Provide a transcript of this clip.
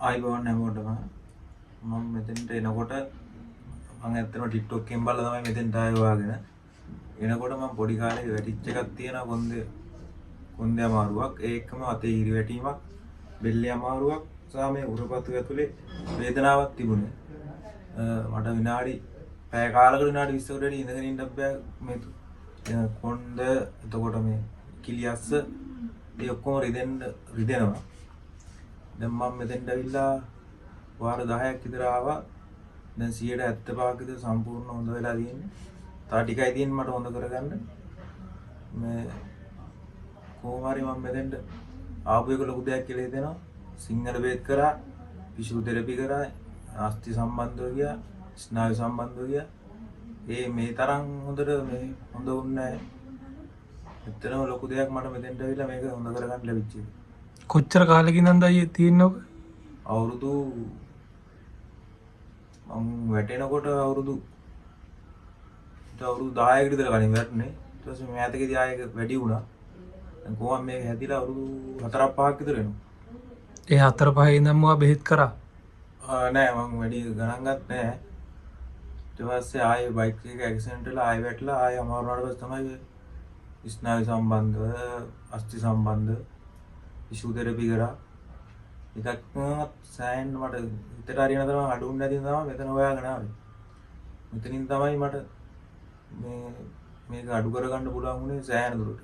ආයිබෝන් හැමෝටම මම මෙතෙන්ට එනකොට මම ඇත්තටම TikTok එකෙන් බලලා තමයි මෙතෙන්ට ආවේ වාගෙන. එනකොට මම පොඩි කාලේ වැටිච්ච එකක් තියෙනවා කොන්දේ අමාරුවක්. ඒ එක්කම අතේ ඉරි වැටීමක්, බෙල්ලේ අමාරුවක් සහ මේ උරපතු ඇතුලේ වේදනාවක් තිබුණේ. මට විනාඩි පැය කාලකට විනාඩි 20කට වැඩි ඉඳගෙන ඉන්න බෑ මේ කොන්ද එතකොට මේ කිලියස්ස ඒ ඔක්කොම රිදෙනවා. දැන් මම මෙතෙන්ට ඇවිල්ලා වාර 10ක් විතර ආවා. දැන් 75ක් විතර සම්පූර්ණ හොඳ වෙලා තියෙන්නේ. තා ටිකයි තියෙන්නේ මට හොඳ කරගන්න. මේ කොහොම හරි මම මෙතෙන්ට ආපු එක ලොකු දෙයක් කියලා හිතෙනවා. සිංහල බේත් කරා, ෆිසියෝതെරපි කරා, අස්ථි සම්බන්ධව ගියා, ස්නායු සම්බන්ධව ගියා. මේ තරම් හොඳට මේ හොඳ වුණේ නැහැ. ඇත්තටම ලොකු දෙයක් මට මෙතෙන්ට ඇවිල්ලා මේක හොඳ කරගන්න ලැබිච්ච එක. කොච්චර කාලෙකින් ඉඳන්ද අයියේ තියෙන්නේ ඔක? අවුරුදු මම වැටෙනකොට අවුරුදු 10කට විතර කලින් වැටුනේ. ඊට පස්සේ මෑතකදී ආයෙක වැඩි වුණා. දැන් කොහොම මේක හැදිලා අවුරුදු 4-5ක් විතර වෙනවා. ඒ 4-5 ඉඳන්ම ඔයා බෙහෙත් කරා? නෑ මම වැඩි ගණන් ගත්තේ නෑ. ඊට පස්සේ ආයෙ බයික් එක ඇක්සිඩන්ට් වෙලා ආයෙ වැටලා ආයෙ අමාරු වුණාට පස්සේ තමයි ස්නායු සම්බන්ධව, අස්ථි සම්බන්ධ ෆිසියෝതെරපි කරා. එකක්ම සෑහෙන්න මට හිතට හරියන තරම් අඩුුන්නේ නැති නිසා මෙතන හොයාගෙන ආවේ. මෙතනින් තමයි මට මේක අඩු කරගන්න පුළුවන් වුණේ සෑහෙන දුරට.